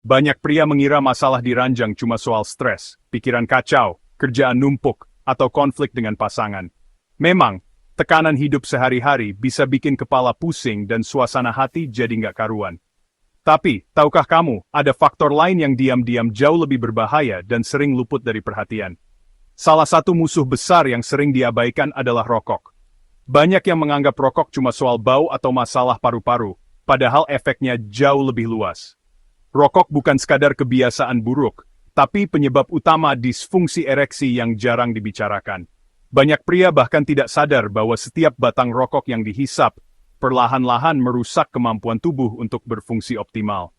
Banyak pria mengira masalah di ranjang cuma soal stres, pikiran kacau, kerjaan numpuk, atau konflik dengan pasangan. Memang, tekanan hidup sehari-hari bisa bikin kepala pusing dan suasana hati jadi nggak karuan. Tapi, tahukah kamu, ada faktor lain yang diam-diam jauh lebih berbahaya dan sering luput dari perhatian. Salah satu musuh besar yang sering diabaikan adalah rokok. Banyak yang menganggap rokok cuma soal bau atau masalah paru-paru, padahal efeknya jauh lebih luas. Rokok bukan sekadar kebiasaan buruk, tapi penyebab utama disfungsi ereksi yang jarang dibicarakan. Banyak pria bahkan tidak sadar bahwa setiap batang rokok yang dihisap, perlahan-lahan merusak kemampuan tubuh untuk berfungsi optimal.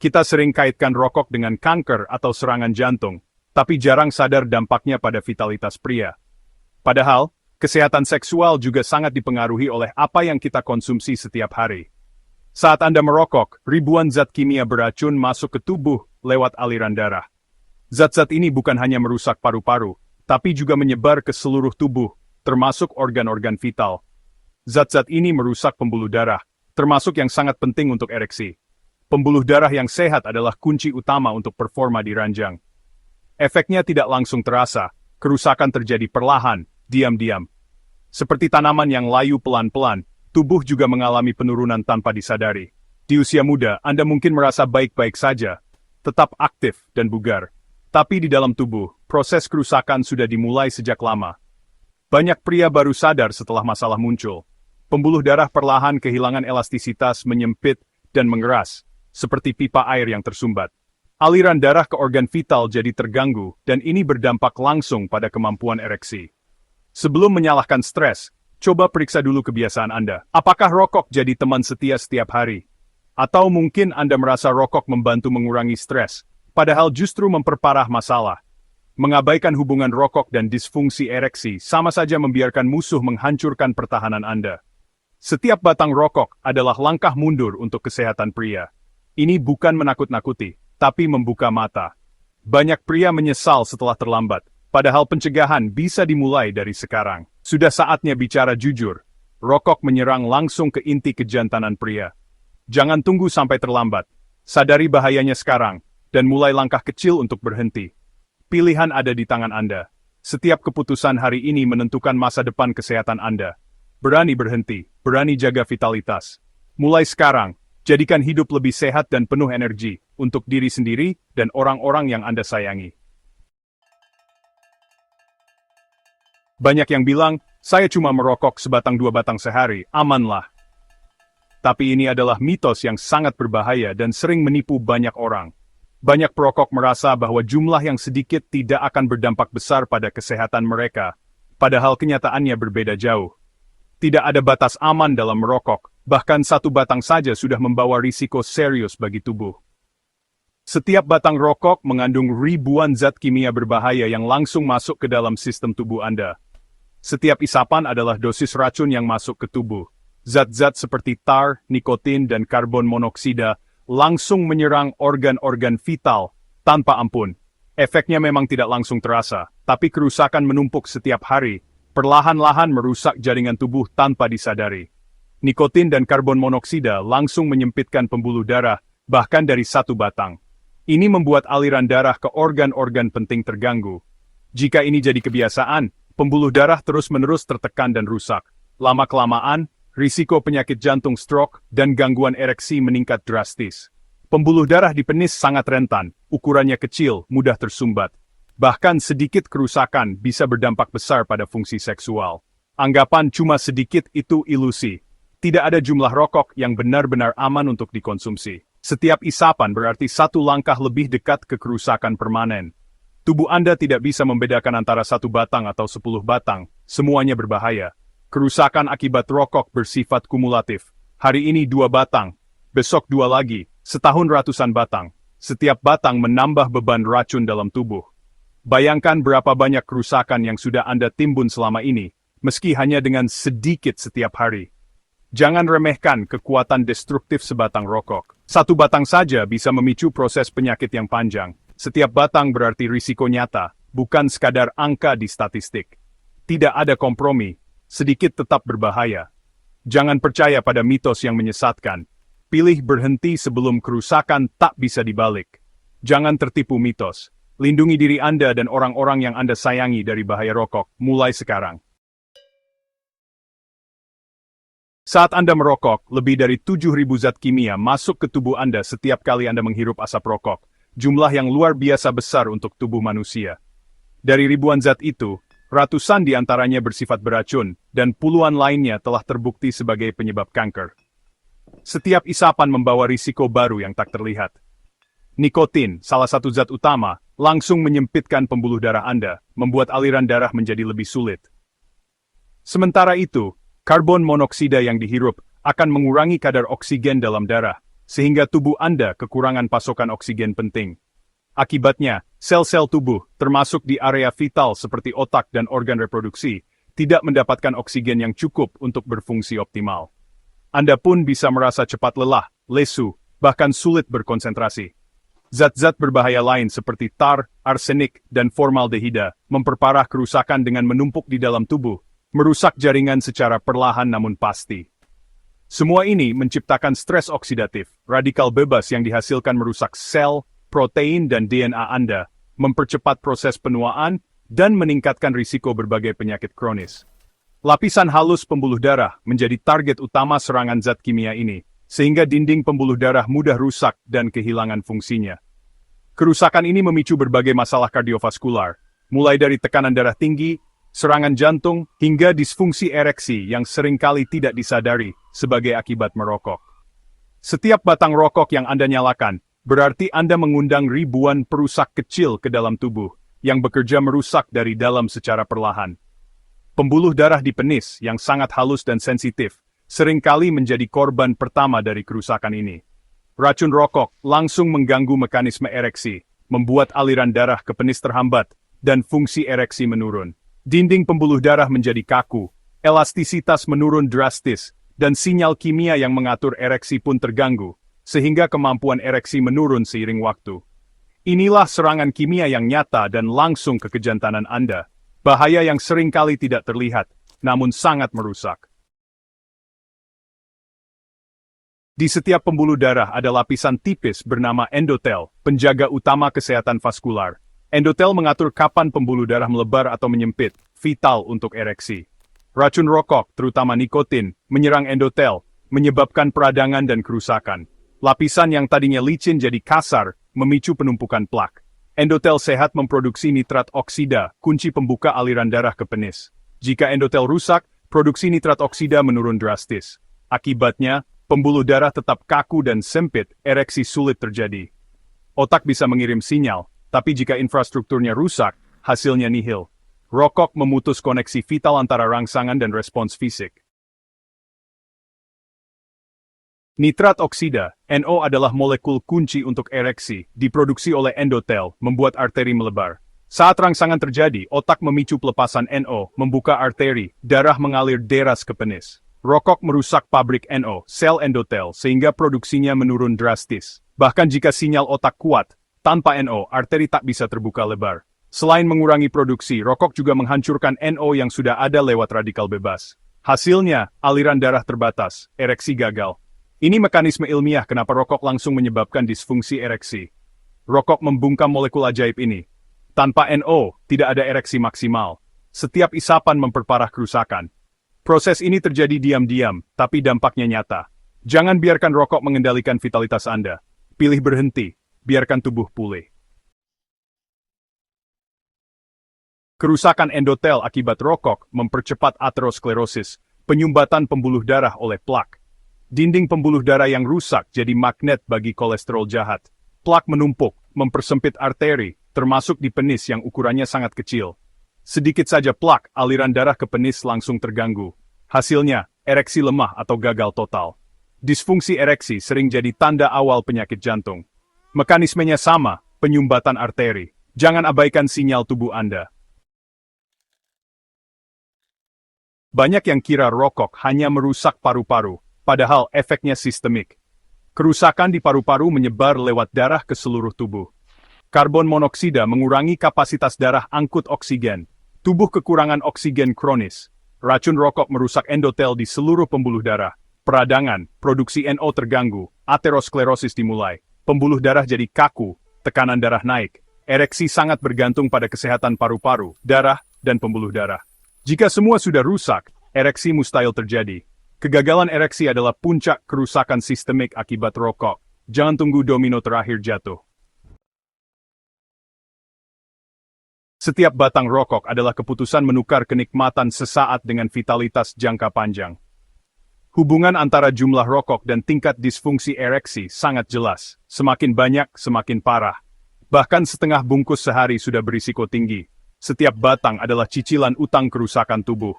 Kita sering kaitkan rokok dengan kanker atau serangan jantung, tapi jarang sadar dampaknya pada vitalitas pria. Padahal, kesehatan seksual juga sangat dipengaruhi oleh apa yang kita konsumsi setiap hari. Saat Anda merokok, ribuan zat kimia beracun masuk ke tubuh lewat aliran darah. Zat-zat ini bukan hanya merusak paru-paru, tapi juga menyebar ke seluruh tubuh, termasuk organ-organ vital. Zat-zat ini merusak pembuluh darah, termasuk yang sangat penting untuk ereksi. Pembuluh darah yang sehat adalah kunci utama untuk performa di ranjang. Efeknya tidak langsung terasa, kerusakan terjadi perlahan, diam-diam. Seperti tanaman yang layu pelan-pelan, tubuh juga mengalami penurunan tanpa disadari. Di usia muda, Anda mungkin merasa baik-baik saja, tetap aktif dan bugar. Tapi di dalam tubuh, proses kerusakan sudah dimulai sejak lama. Banyak pria baru sadar setelah masalah muncul. Pembuluh darah perlahan kehilangan elastisitas, menyempit, dan mengeras, seperti pipa air yang tersumbat. Aliran darah ke organ vital jadi terganggu, dan ini berdampak langsung pada kemampuan ereksi. Sebelum menyalahkan stres, coba periksa dulu kebiasaan Anda. Apakah rokok jadi teman setia setiap hari? Atau mungkin Anda merasa rokok membantu mengurangi stres, padahal justru memperparah masalah. Mengabaikan hubungan rokok dan disfungsi ereksi sama saja membiarkan musuh menghancurkan pertahanan Anda. Setiap batang rokok adalah langkah mundur untuk kesehatan pria. Ini bukan menakut-nakuti, tapi membuka mata. Banyak pria menyesal setelah terlambat, padahal pencegahan bisa dimulai dari sekarang. Sudah saatnya bicara jujur. Rokok menyerang langsung ke inti kejantanan pria. Jangan tunggu sampai terlambat. Sadari bahayanya sekarang, dan mulai langkah kecil untuk berhenti. Pilihan ada di tangan Anda. Setiap keputusan hari ini menentukan masa depan kesehatan Anda. Berani berhenti, berani jaga vitalitas. Mulai sekarang, jadikan hidup lebih sehat dan penuh energi, untuk diri sendiri dan orang-orang yang Anda sayangi. Banyak yang bilang, saya cuma merokok sebatang dua batang sehari, amanlah. Tapi ini adalah mitos yang sangat berbahaya dan sering menipu banyak orang. Banyak perokok merasa bahwa jumlah yang sedikit tidak akan berdampak besar pada kesehatan mereka, padahal kenyataannya berbeda jauh. Tidak ada batas aman dalam merokok, bahkan satu batang saja sudah membawa risiko serius bagi tubuh. Setiap batang rokok mengandung ribuan zat kimia berbahaya yang langsung masuk ke dalam sistem tubuh Anda. Setiap isapan adalah dosis racun yang masuk ke tubuh. Zat-zat seperti tar, nikotin, dan karbon monoksida langsung menyerang organ-organ vital tanpa ampun. Efeknya memang tidak langsung terasa, tapi kerusakan menumpuk setiap hari, perlahan-lahan merusak jaringan tubuh tanpa disadari. Nikotin dan karbon monoksida langsung menyempitkan pembuluh darah, bahkan dari satu batang. Ini membuat aliran darah ke organ-organ penting terganggu. Jika ini jadi kebiasaan, pembuluh darah terus-menerus tertekan dan rusak. Lama-kelamaan, risiko penyakit jantung stroke dan gangguan ereksi meningkat drastis. Pembuluh darah di penis sangat rentan, ukurannya kecil, mudah tersumbat. Bahkan sedikit kerusakan bisa berdampak besar pada fungsi seksual. Anggapan cuma sedikit itu ilusi. Tidak ada jumlah rokok yang benar-benar aman untuk dikonsumsi. Setiap isapan berarti satu langkah lebih dekat ke kerusakan permanen. Tubuh Anda tidak bisa membedakan antara satu batang atau 10 batang, semuanya berbahaya. Kerusakan akibat rokok bersifat kumulatif. Hari ini 2 batang, besok 2 lagi, setahun ratusan batang. Setiap batang menambah beban racun dalam tubuh. Bayangkan berapa banyak kerusakan yang sudah Anda timbun selama ini, meski hanya dengan sedikit setiap hari. Jangan remehkan kekuatan destruktif sebatang rokok. Satu batang saja bisa memicu proses penyakit yang panjang. Setiap batang berarti risiko nyata, bukan sekadar angka di statistik. Tidak ada kompromi, sedikit tetap berbahaya. Jangan percaya pada mitos yang menyesatkan. Pilih berhenti sebelum kerusakan tak bisa dibalik. Jangan tertipu mitos. Lindungi diri Anda dan orang-orang yang Anda sayangi dari bahaya rokok, mulai sekarang. Saat Anda merokok, lebih dari 7.000 zat kimia masuk ke tubuh Anda setiap kali Anda menghirup asap rokok, jumlah yang luar biasa besar untuk tubuh manusia. Dari ribuan zat itu, ratusan di antaranya bersifat beracun, dan puluhan lainnya telah terbukti sebagai penyebab kanker. Setiap isapan membawa risiko baru yang tak terlihat. Nikotin, salah satu zat utama, langsung menyempitkan pembuluh darah Anda, membuat aliran darah menjadi lebih sulit. Sementara itu, karbon monoksida yang dihirup akan mengurangi kadar oksigen dalam darah, sehingga tubuh Anda kekurangan pasokan oksigen penting. Akibatnya, sel-sel tubuh, termasuk di area vital seperti otak dan organ reproduksi, tidak mendapatkan oksigen yang cukup untuk berfungsi optimal. Anda pun bisa merasa cepat lelah, lesu, bahkan sulit berkonsentrasi. Zat-zat berbahaya lain seperti tar, arsenik, dan formaldehida memperparah kerusakan dengan menumpuk di dalam tubuh, merusak jaringan secara perlahan namun pasti. Semua ini menciptakan stres oksidatif, radikal bebas yang dihasilkan merusak sel, protein dan DNA Anda, mempercepat proses penuaan, dan meningkatkan risiko berbagai penyakit kronis. Lapisan halus pembuluh darah menjadi target utama serangan zat kimia ini, sehingga dinding pembuluh darah mudah rusak dan kehilangan fungsinya. Kerusakan ini memicu berbagai masalah kardiovaskular, mulai dari tekanan darah tinggi, serangan jantung, hingga disfungsi ereksi yang seringkali tidak disadari sebagai akibat merokok. Setiap batang rokok yang Anda nyalakan, berarti Anda mengundang ribuan perusak kecil ke dalam tubuh, yang bekerja merusak dari dalam secara perlahan. Pembuluh darah di penis yang sangat halus dan sensitif, seringkali menjadi korban pertama dari kerusakan ini. Racun rokok langsung mengganggu mekanisme ereksi, membuat aliran darah ke penis terhambat, dan fungsi ereksi menurun. Dinding pembuluh darah menjadi kaku, elastisitas menurun drastis, dan sinyal kimia yang mengatur ereksi pun terganggu, sehingga kemampuan ereksi menurun seiring waktu. Inilah serangan kimia yang nyata dan langsung ke kejantanan Anda, bahaya yang seringkali tidak terlihat, namun sangat merusak. Di setiap pembuluh darah ada lapisan tipis bernama endotel, penjaga utama kesehatan vaskular. Endotel mengatur kapan pembuluh darah melebar atau menyempit, vital untuk ereksi. Racun rokok, terutama nikotin, menyerang endotel, menyebabkan peradangan dan kerusakan. Lapisan yang tadinya licin jadi kasar, memicu penumpukan plak. Endotel sehat memproduksi nitrat oksida, kunci pembuka aliran darah ke penis. Jika endotel rusak, produksi nitrat oksida menurun drastis. Akibatnya, pembuluh darah tetap kaku dan sempit, ereksi sulit terjadi. Otak bisa mengirim sinyal, tapi jika infrastrukturnya rusak, hasilnya nihil. Rokok memutus koneksi vital antara rangsangan dan respons fisik. Nitrat oksida, NO adalah molekul kunci untuk ereksi, diproduksi oleh endotel, membuat arteri melebar. Saat rangsangan terjadi, otak memicu pelepasan NO, membuka arteri, darah mengalir deras ke penis. Rokok merusak pabrik NO, sel endotel, sehingga produksinya menurun drastis. Bahkan jika sinyal otak kuat, tanpa NO, arteri tak bisa terbuka lebar. Selain mengurangi produksi, rokok juga menghancurkan NO yang sudah ada lewat radikal bebas. Hasilnya, aliran darah terbatas, ereksi gagal. Ini mekanisme ilmiah kenapa rokok langsung menyebabkan disfungsi ereksi. Rokok membungkam molekul ajaib ini. Tanpa NO, tidak ada ereksi maksimal. Setiap isapan memperparah kerusakan. Proses ini terjadi diam-diam, tapi dampaknya nyata. Jangan biarkan rokok mengendalikan vitalitas Anda. Pilih berhenti, biarkan tubuh pulih. Kerusakan endotel akibat rokok mempercepat aterosklerosis, penyumbatan pembuluh darah oleh plak. Dinding pembuluh darah yang rusak jadi magnet bagi kolesterol jahat. Plak menumpuk, mempersempit arteri, termasuk di penis yang ukurannya sangat kecil. Sedikit saja plak, aliran darah ke penis langsung terganggu. Hasilnya, ereksi lemah atau gagal total. Disfungsi ereksi sering jadi tanda awal penyakit jantung. Mekanismenya sama, penyumbatan arteri. Jangan abaikan sinyal tubuh Anda. Banyak yang kira rokok hanya merusak paru-paru, padahal efeknya sistemik. Kerusakan di paru-paru menyebar lewat darah ke seluruh tubuh. Karbon monoksida mengurangi kapasitas darah angkut oksigen. Tubuh kekurangan oksigen kronis. Racun rokok merusak endotel di seluruh pembuluh darah. Peradangan, produksi NO terganggu, aterosklerosis dimulai. Pembuluh darah jadi kaku, tekanan darah naik. Ereksi sangat bergantung pada kesehatan paru-paru, darah, dan pembuluh darah. Jika semua sudah rusak, ereksi mustahil terjadi. Kegagalan ereksi adalah puncak kerusakan sistemik akibat rokok. Jangan tunggu domino terakhir jatuh. Setiap batang rokok adalah keputusan menukar kenikmatan sesaat dengan vitalitas jangka panjang. Hubungan antara jumlah rokok dan tingkat disfungsi ereksi sangat jelas. Semakin banyak, semakin parah. Bahkan setengah bungkus sehari sudah berisiko tinggi. Setiap batang adalah cicilan utang kerusakan tubuh.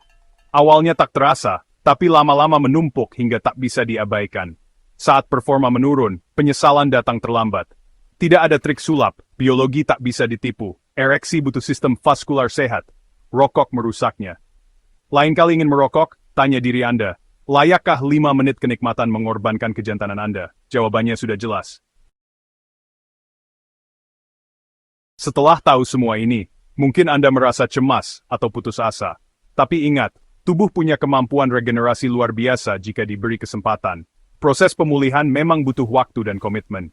Awalnya tak terasa, tapi lama-lama menumpuk hingga tak bisa diabaikan. Saat performa menurun, penyesalan datang terlambat. Tidak ada trik sulap, biologi tak bisa ditipu. Ereksi butuh sistem vaskular sehat. Rokok merusaknya. Lain kali ingin merokok, tanya diri Anda, layakkah 5 menit kenikmatan mengorbankan kejantanan Anda? Jawabannya sudah jelas. Setelah tahu semua ini, mungkin Anda merasa cemas atau putus asa. Tapi ingat, tubuh punya kemampuan regenerasi luar biasa jika diberi kesempatan. Proses pemulihan memang butuh waktu dan komitmen.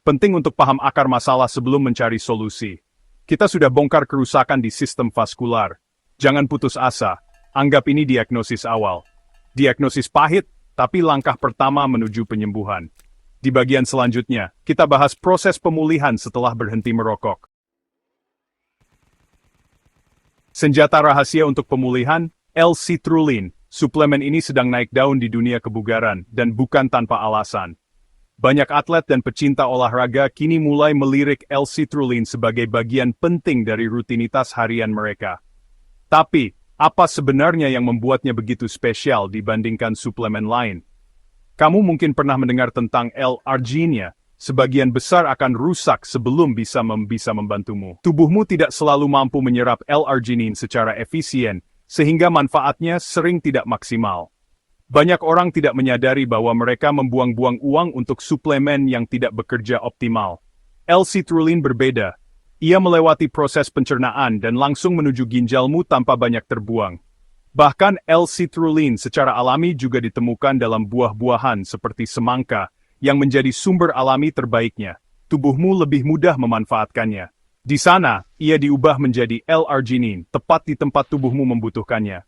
Penting untuk paham akar masalah sebelum mencari solusi. Kita sudah bongkar kerusakan di sistem vaskular. Jangan putus asa, anggap ini diagnosis awal. Diagnosis pahit, tapi langkah pertama menuju penyembuhan. Di bagian selanjutnya, kita bahas proses pemulihan setelah berhenti merokok. Senjata rahasia untuk pemulihan, L-citrulline. Suplemen ini sedang naik daun di dunia kebugaran, dan bukan tanpa alasan. Banyak atlet dan pecinta olahraga kini mulai melirik L-citrulline sebagai bagian penting dari rutinitas harian mereka. Tapi, apa sebenarnya yang membuatnya begitu spesial dibandingkan suplemen lain? Kamu mungkin pernah mendengar tentang L-arginine, sebagian besar akan rusak sebelum bisa membantumu. Tubuhmu tidak selalu mampu menyerap L-arginine secara efisien, sehingga manfaatnya sering tidak maksimal. Banyak orang tidak menyadari bahwa mereka membuang-buang uang untuk suplemen yang tidak bekerja optimal. L-citrulline berbeda. Ia melewati proses pencernaan dan langsung menuju ginjalmu tanpa banyak terbuang. Bahkan L-citrulline secara alami juga ditemukan dalam buah-buahan seperti semangka, yang menjadi sumber alami terbaiknya. Tubuhmu lebih mudah memanfaatkannya. Di sana, ia diubah menjadi L-arginine, tepat di tempat tubuhmu membutuhkannya.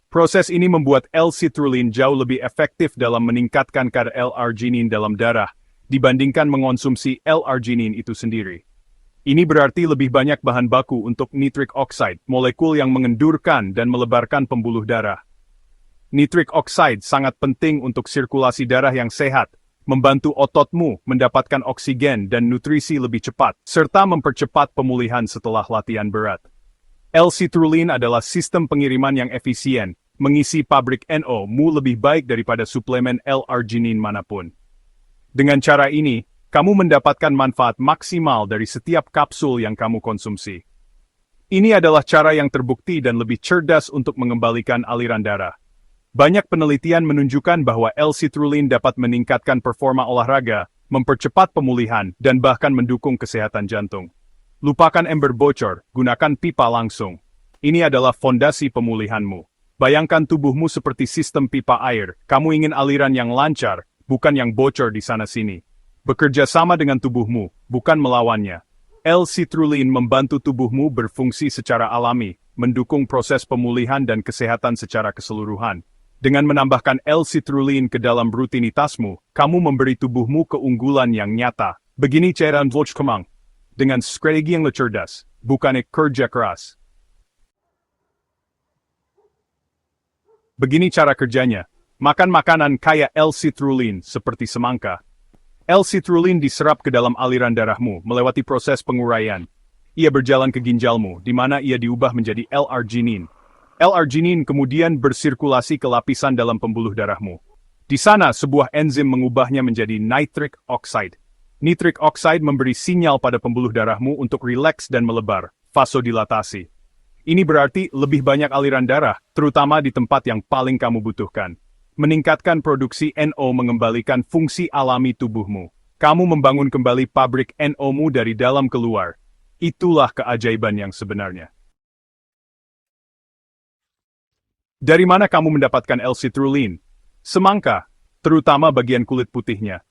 Proses ini membuat L-citrulline jauh lebih efektif dalam meningkatkan kadar L-arginine dalam darah, dibandingkan mengonsumsi L-arginine itu sendiri. Ini berarti lebih banyak bahan baku untuk nitric oxide, molekul yang mengendurkan dan melebarkan pembuluh darah. Nitric oxide sangat penting untuk sirkulasi darah yang sehat, membantu ototmu mendapatkan oksigen dan nutrisi lebih cepat, serta mempercepat pemulihan setelah latihan berat. L-citrulline adalah sistem pengiriman yang efisien, mengisi pabrik NO-mu lebih baik daripada suplemen L-arginine manapun. Dengan cara ini, kamu mendapatkan manfaat maksimal dari setiap kapsul yang kamu konsumsi. Ini adalah cara yang terbukti dan lebih cerdas untuk mengembalikan aliran darah. Banyak penelitian menunjukkan bahwa L-citrulline dapat meningkatkan performa olahraga, mempercepat pemulihan, dan bahkan mendukung kesehatan jantung. Lupakan ember bocor, gunakan pipa langsung. Ini adalah fondasi pemulihanmu. Bayangkan tubuhmu seperti sistem pipa air, kamu ingin aliran yang lancar, bukan yang bocor di sana-sini. Bekerja sama dengan tubuhmu, bukan melawannya. L-citrulline membantu tubuhmu berfungsi secara alami, mendukung proses pemulihan dan kesehatan secara keseluruhan. Dengan menambahkan L-citrulline ke dalam rutinitasmu, kamu memberi tubuhmu keunggulan yang nyata. Begini cara kemang. Dengan strategi yang cerdas, bukan kerja keras. Begini cara kerjanya. Makan makanan kaya L-citrulline seperti semangka. L-citrulline diserap ke dalam aliran darahmu melewati proses penguraian. Ia berjalan ke ginjalmu, di mana ia diubah menjadi L-arginine. L-arginine kemudian bersirkulasi ke lapisan dalam pembuluh darahmu. Di sana, sebuah enzim mengubahnya menjadi nitric oxide. Nitric oxide memberi sinyal pada pembuluh darahmu untuk rileks dan melebar, vasodilatasi. Ini berarti lebih banyak aliran darah, terutama di tempat yang paling kamu butuhkan. Meningkatkan produksi NO mengembalikan fungsi alami tubuhmu. Kamu membangun kembali pabrik NO-mu dari dalam keluar. Itulah keajaiban yang sebenarnya. Dari mana kamu mendapatkan L-citrulline? Semangka, terutama bagian kulit putihnya.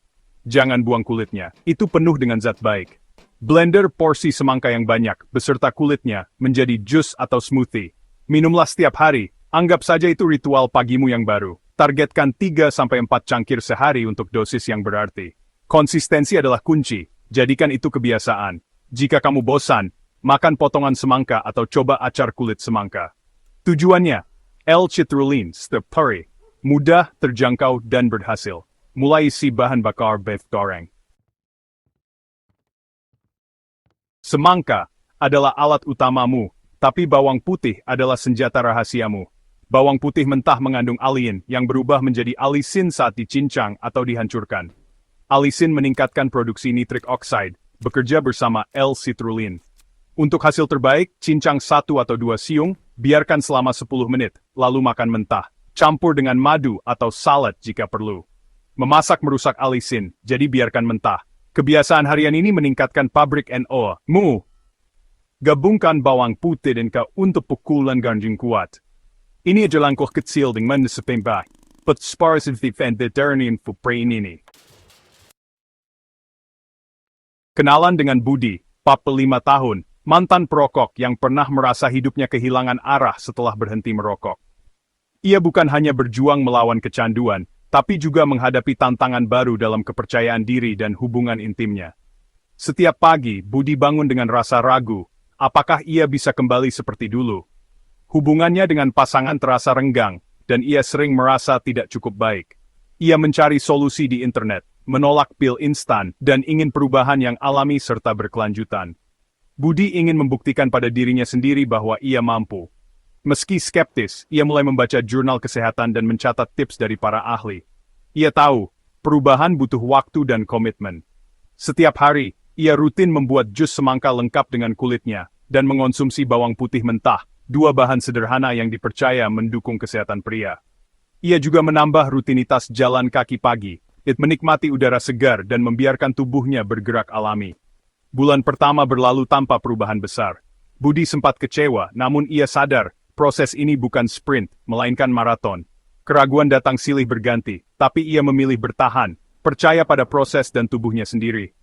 Jangan buang kulitnya, itu penuh dengan zat baik. Blender porsi semangka yang banyak, beserta kulitnya, menjadi jus atau smoothie. Minumlah setiap hari, anggap saja itu ritual pagimu yang baru. Targetkan 3-4 cangkir sehari untuk dosis yang berarti. Konsistensi adalah kunci, jadikan itu kebiasaan. Jika kamu bosan, makan potongan semangka atau coba acar kulit semangka. Tujuannya, L-citrulline step puree, mudah, terjangkau, dan berhasil. Mulai isi bahan bakar beef goreng. Semangka adalah alat utamamu, tapi bawang putih adalah senjata rahasiamu. Bawang putih mentah mengandung alisin yang berubah menjadi alisin saat dicincang atau dihancurkan. Alisin meningkatkan produksi nitrik oxide, bekerja bersama L-citrulline. Untuk hasil terbaik, cincang 1 atau 2 siung, biarkan selama 10 menit, lalu makan mentah. Campur dengan madu atau salad jika perlu. Memasak merusak alisin, jadi biarkan mentah. Kebiasaan harian ini meningkatkan pabrik NO-mu. Gabungkan bawang putih dan untuk pukulan ganjing kuat. Ini adalah langkah kecil dengan sepembak. But spars of the vegetarian for brain ini. Kenalan dengan Budi, 45 tahun, mantan perokok yang pernah merasa hidupnya kehilangan arah setelah berhenti merokok. Ia bukan hanya berjuang melawan kecanduan, tapi juga menghadapi tantangan baru dalam kepercayaan diri dan hubungan intimnya. Setiap pagi, Budi bangun dengan rasa ragu, apakah ia bisa kembali seperti dulu. Hubungannya dengan pasangan terasa renggang, dan ia sering merasa tidak cukup baik. Ia mencari solusi di internet, menolak pil instan, dan ingin perubahan yang alami serta berkelanjutan. Budi ingin membuktikan pada dirinya sendiri bahwa ia mampu. Meski skeptis, ia mulai membaca jurnal kesehatan dan mencatat tips dari para ahli. Ia tahu, perubahan butuh waktu dan komitmen. Setiap hari, ia rutin membuat jus semangka lengkap dengan kulitnya, dan mengonsumsi bawang putih mentah, 2 bahan sederhana yang dipercaya mendukung kesehatan pria. Ia juga menambah rutinitas jalan kaki pagi, menikmati udara segar dan membiarkan tubuhnya bergerak alami. Bulan pertama berlalu tanpa perubahan besar. Budi sempat kecewa, namun ia sadar, proses ini bukan sprint, melainkan maraton. Keraguan datang silih berganti, tapi ia memilih bertahan, percaya pada proses dan tubuhnya sendiri.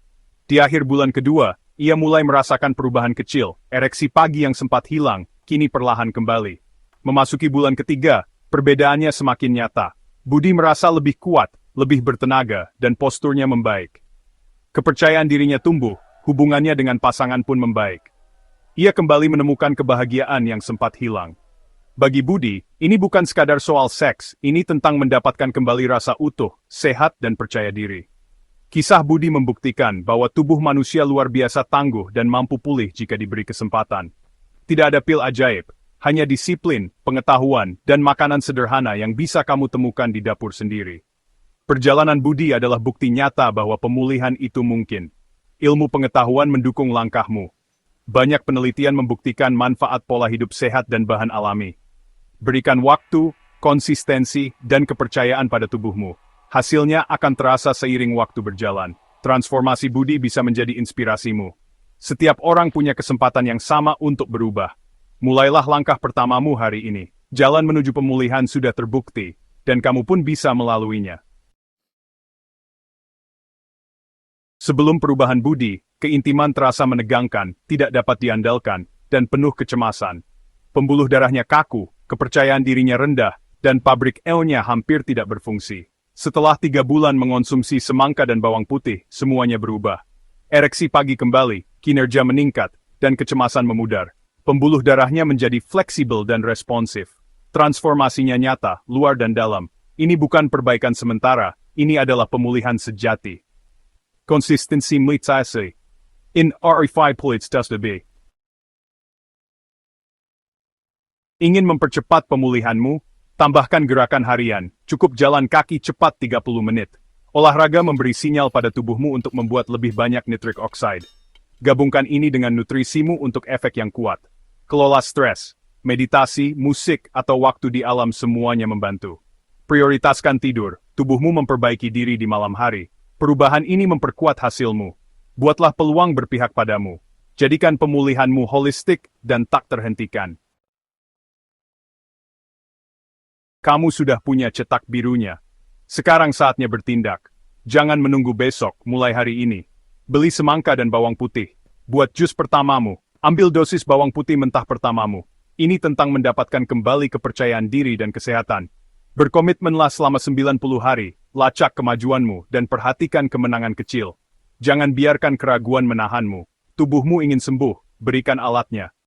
Di akhir bulan kedua, ia mulai merasakan perubahan kecil, ereksi pagi yang sempat hilang, kini perlahan kembali. Memasuki bulan ketiga, perbedaannya semakin nyata. Budi merasa lebih kuat, lebih bertenaga, dan posturnya membaik. Kepercayaan dirinya tumbuh, hubungannya dengan pasangan pun membaik. Ia kembali menemukan kebahagiaan yang sempat hilang. Bagi Budi, ini bukan sekadar soal seks, ini tentang mendapatkan kembali rasa utuh, sehat dan percaya diri. Kisah Budi membuktikan bahwa tubuh manusia luar biasa tangguh dan mampu pulih jika diberi kesempatan. Tidak ada pil ajaib, hanya disiplin, pengetahuan, dan makanan sederhana yang bisa kamu temukan di dapur sendiri. Perjalanan Budi adalah bukti nyata bahwa pemulihan itu mungkin. Ilmu pengetahuan mendukung langkahmu. Banyak penelitian membuktikan manfaat pola hidup sehat dan bahan alami. Berikan waktu, konsistensi, dan kepercayaan pada tubuhmu. Hasilnya akan terasa seiring waktu berjalan. Transformasi Budi bisa menjadi inspirasimu. Setiap orang punya kesempatan yang sama untuk berubah. Mulailah langkah pertamamu hari ini. Jalan menuju pemulihan sudah terbukti, dan kamu pun bisa melaluinya. Sebelum perubahan Budi, keintiman terasa menegangkan, tidak dapat diandalkan, dan penuh kecemasan. Pembuluh darahnya kaku, kepercayaan dirinya rendah, dan pabrik L-nya hampir tidak berfungsi. Setelah 3 bulan mengonsumsi semangka dan bawang putih, semuanya berubah. Ereksi pagi kembali, kinerja meningkat, dan kecemasan memudar. Pembuluh darahnya menjadi fleksibel dan responsif. Transformasinya nyata, luar dan dalam. Ini bukan perbaikan sementara, ini adalah pemulihan sejati. Konsistensi melitasi. In RE5 plates does the be. Ingin mempercepat pemulihanmu? Tambahkan gerakan harian, cukup jalan kaki cepat 30 menit. Olahraga memberi sinyal pada tubuhmu untuk membuat lebih banyak nitrik oxide. Gabungkan ini dengan nutrisimu untuk efek yang kuat. Kelola stres, meditasi, musik, atau waktu di alam semuanya membantu. Prioritaskan tidur, tubuhmu memperbaiki diri di malam hari. Perubahan ini memperkuat hasilmu. Buatlah peluang berpihak padamu. Jadikan pemulihanmu holistik dan tak terhentikan. Kamu sudah punya cetak birunya. Sekarang saatnya bertindak. Jangan menunggu besok, mulai hari ini. Beli semangka dan bawang putih. Buat jus pertamamu. Ambil dosis bawang putih mentah pertamamu. Ini tentang mendapatkan kembali kepercayaan diri dan kesehatan. Berkomitmenlah selama 90 hari, lacak kemajuanmu, dan perhatikan kemenangan kecil. Jangan biarkan keraguan menahanmu. Tubuhmu ingin sembuh, berikan alatnya.